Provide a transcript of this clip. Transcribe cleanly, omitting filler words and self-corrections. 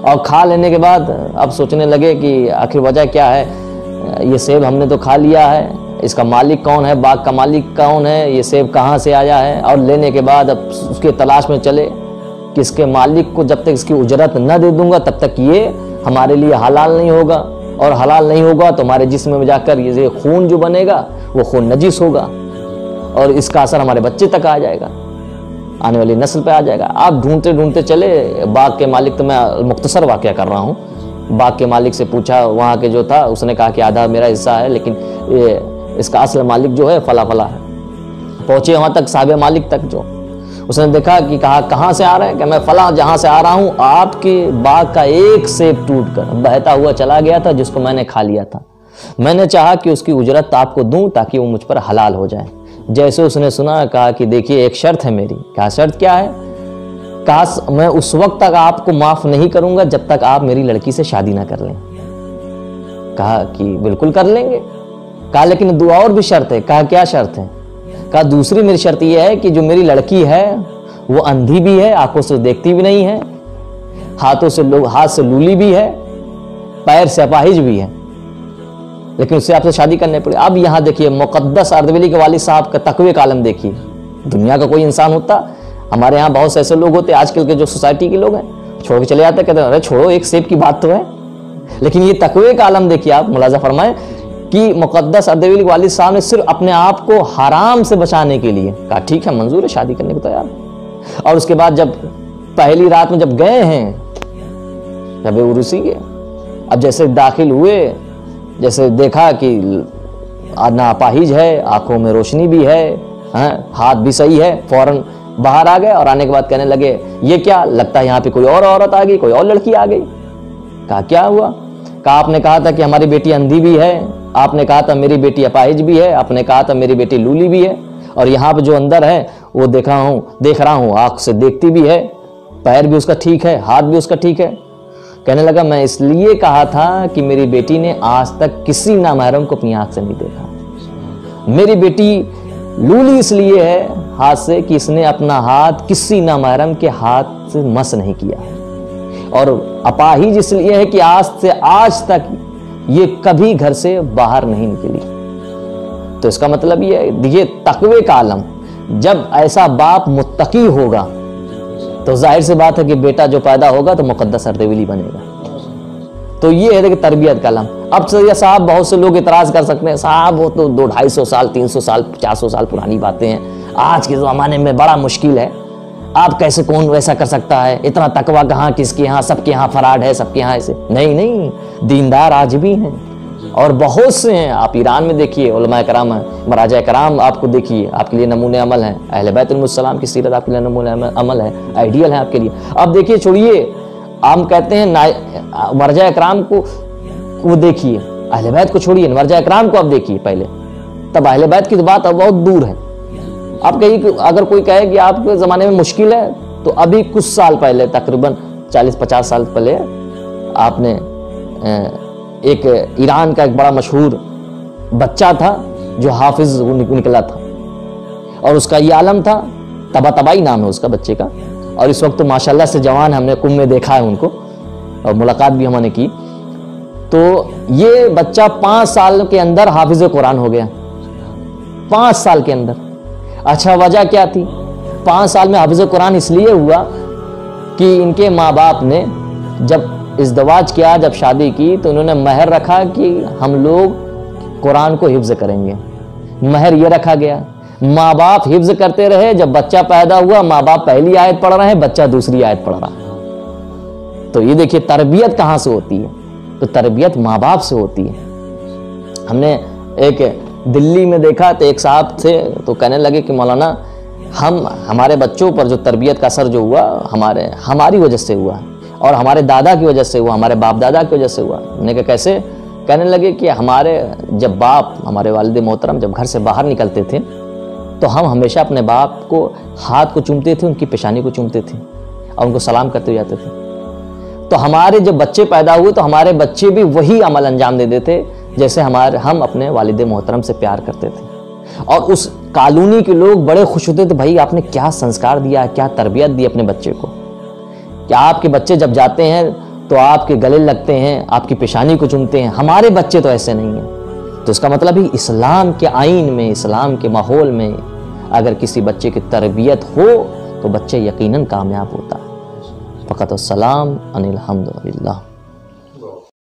اور کھا لینے کے بعد اب سوچنے لگے کہ آخر وجہ کیا ہے، یہ سیب ہم نے تو کھا لیا ہے، اس کا مالک کون ہے، باغ کا مالک کون ہے، یہ سیب کہاں سے آیا ہے، اور لینے کے بعد اب اس کے تلاش میں چلے کہ اس کے مالک کو جب تک اس کی اجرت نہ دے دوں گا تب تک یہ ہمارے لیے حلال نہیں ہوگا، اور حلال نہیں ہوگا تو ہمارے جسم میں جا کر یہ خون جو بنے گا وہ خون نجس ہوگا، اور اس کا اثر ہمارے بچے تک آ جائے گا، آنے والی نسل پہ آ جائے گا۔ آپ ڈھونڈتے ڈھونڈتے چلے باغ کے مالک، تو میں مختصر واقعہ کر رہا ہوں، باغ کے مالک سے پوچھا، وہاں کے جو تھا اس نے کہا کہ آدھا میرا حصہ ہے، لیکن اس کا اصل مالک جو ہے فلاں فلاں ہے۔ پہنچے وہاں تک صاحب مالک تک، جو اس نے دیکھا کہ کہا کہاں سے آ رہے ہیں، کہ میں فلاں جہاں سے آ رہا ہوں، آپ کے باغ کا ایک سیب ٹوٹ کر بہتا ہوا چلا گیا تھا جس کو میں نے کھا لیا تھا، میں نے چاہا کہ اس کی اجرت آپ کو دوں تاکہ وہ مجھ پر حلال ہو جائے۔ جیسے اس نے سنا کہا کہ دیکھیے ایک شرط ہے میری۔ کہا شرط کیا ہے؟ کہا میں اس وقت تک آپ کو معاف نہیں کروں گا جب تک آپ میری لڑکی سے شادی نہ کر لیں۔ کہا کہ بالکل کر لیں گے۔ کہا لیکن دو اور بھی شرط ہے۔ کہا کیا شرط ہے؟ کہا دوسری میری شرط یہ ہے کہ جو میری لڑکی ہے وہ اندھی بھی ہے، آنکھوں سے دیکھتی بھی نہیں ہے، ہاتھ سے لولی بھی ہے، پیر سے اپاہج بھی ہے، لیکن اس سے آپ سے شادی کرنے پڑے۔ اب یہاں دیکھیے مقدس اردبیلی کے والد صاحب کا تقوی کا عالم دیکھیے۔ دنیا کا کوئی انسان ہوتا، ہمارے یہاں بہت سے ایسے لوگ ہوتے آج کل کے جو سوسائٹی کے لوگ ہیں، چھوڑ کے چلے جاتے، کہتے ہیں ارے چھوڑو ایک سیب کی بات تو ہے، لیکن یہ تقوی کا عالم دیکھیے۔ آپ ملاحظہ فرمائیں کہ مقدس اردبیلی کے والد صاحب نے صرف اپنے آپ کو حرام سے بچانے کے لیے کہا ٹھیک ہے منظور ہے، شادی کرنے کو تیار۔ اور اس کے بعد جب پہلی رات میں جب گئے ہیں جب عروسی کے، اب جیسے داخل ہوئے، جیسے دیکھا کہ نہ اپاہج ہے، آنکھوں میں روشنی بھی ہے، ہاتھ بھی صحیح ہے، فوراً باہر آ گئے اور آنے کے بعد کہنے لگے یہ کیا لگتا ہے یہاں پہ کوئی اور عورت آ گئی، کوئی اور لڑکی آ گئی۔ کہا کیا ہوا؟ کہا آپ نے کہا تھا کہ ہماری بیٹی اندھی بھی ہے، آپ نے کہا تھا میری بیٹی اپاہج بھی ہے، آپ نے کہا تھا میری بیٹی لولی بھی ہے، اور یہاں پہ جو اندر ہے وہ دیکھ رہا ہوں آنکھ سے دیکھتی بھی ہے، پیر بھی اس کا ٹھیک ہے، ہاتھ بھی اس کا ٹھیک ہے۔ کہنے لگا میں اس لیے کہا تھا کہ میری بیٹی نے آج تک کسی نامحرم کو اپنی آنکھ سے نہیں دیکھا۔ میری بیٹی لولی اس لیے ہے ہاتھ سے کہ اس نے اپنا ہاتھ کسی نامحرم کے ہاتھ سے مس نہیں کیا، اور اپاہج اس لیے ہے کہ آج تک یہ کبھی گھر سے باہر نہیں نکلی۔ تو اس کا مطلب یہ ہے، یہ تقوی کا عالم۔ جب ایسا باپ متقی ہوگا تو ظاہر سی بات ہے کہ بیٹا جو پیدا ہوگا تو مقدس اردبیلی بنے گا۔ تو یہ ہے کہ تربیت کا عالم۔ اب صاحب بہت سے لوگ اعتراض کر سکتے ہیں، صاحب وہ تو 200-250 سال 300 سال 400 سال پرانی باتیں ہیں، آج کے زمانے میں بڑا مشکل ہے، آپ کیسے کون ویسا کر سکتا ہے، اتنا تقویٰ کہاں کس کے یہاں، سب کے یہاں فراڈ ہے، سب کے یہاں ایسے نہیں، دیندار آج بھی ہیں اور بہت سے ہیں۔ آپ ایران میں دیکھیے علماء کرام ہیں، مراجع کرام آپ کو دیکھیے، آپ کے لیے نمونے عمل ہیں، اہل بیت علیہم السلام کی سیرت آپ کے لیے نمونے عمل ہے، آئیڈیل ہے آپ کے لیے۔ اب دیکھیے چھوڑیے، ہم کہتے ہیں مرجع کرام کو وہ دیکھیے، اہل بیت کو چھوڑیے، مرجع کرام کو آپ دیکھیے پہلے، تب اہل بیت کی بات اب بہت دور ہے۔ اب اگر کوئی کہے کہ آپ کے زمانے میں مشکل ہے، تو ابھی کچھ سال پہلے تقریباً 40-50 سال پہلے آپ نے ایک ایران کا ایک بڑا مشہور بچہ تھا جو حافظ نکلا تھا، اور اس کا یہ عالم تھا، طباطبائی نام ہے اس کا بچے کا، اور اس وقت تو ماشاءاللہ سے جوان، ہم نے کم میں دیکھا ہے ان کو اور ملاقات بھی ہم نے کی۔ تو یہ بچہ 5 سال کے اندر حافظ قرآن ہو گیا، 5 سال کے اندر۔ اچھا وجہ کیا تھی؟ 5 سال میں حافظ قرآن اس لیے ہوا کہ ان کے ماں باپ نے جب ازدواج کیا، جب شادی کی، تو انہوں نے مہر رکھا کہ ہم لوگ قرآن کو حفظ کریں گے، مہر یہ رکھا گیا۔ ماں باپ حفظ کرتے رہے، جب بچہ پیدا ہوا ماں باپ پہلی آیت پڑھ رہے ہیں، بچہ دوسری آیت پڑھ رہا ہے۔ تو یہ دیکھیے تربیت کہاں سے ہوتی ہے؟ تو تربیت ماں باپ سے ہوتی ہے۔ ہم نے ایک دلی میں دیکھا تو ایک صاحب تھے، تو کہنے لگے کہ مولانا ہمارے بچوں پر جو تربیت کا اثر جو ہوا ہماری وجہ سے ہوا، اور ہمارے دادا کی وجہ سے ہوا، ہمارے باپ دادا کی وجہ سے ہوا۔ ہم نے کہا کیسے؟ کہنے لگے کہ جب ہمارے والد محترم جب گھر سے باہر نکلتے تھے تو ہم ہمیشہ اپنے باپ کو ہاتھ کو چومتے تھے، ان کی پیشانی کو چومتے تھے اور ان کو سلام کرتے جاتے تھے۔ تو ہمارے جب بچے پیدا ہوئے تو ہمارے بچے بھی وہی عمل انجام دے دیتے جیسے ہم اپنے والد محترم سے پیار کرتے تھے۔ اور اس کالونی کے لوگ بڑے خوش ہوتے تھے، بھائی آپ نے کیا سنسکار دیا، کیا تربیت دی اپنے بچے کو، کہ آپ کے بچے جب جاتے ہیں تو آپ کے گلے لگتے ہیں, آپ کی پیشانی کو چومتے ہیں. ہمارے بچے تو ایسے نہیں ہیں. تو اس کا مطلب ہے اسلام کے آئین میں, اسلام کے ماحول میں اگر کسی بچے کی تربیت ہو تو بچے یقیناً کامیاب ہوتا ہے. فقط السلام ان الحمد للہ.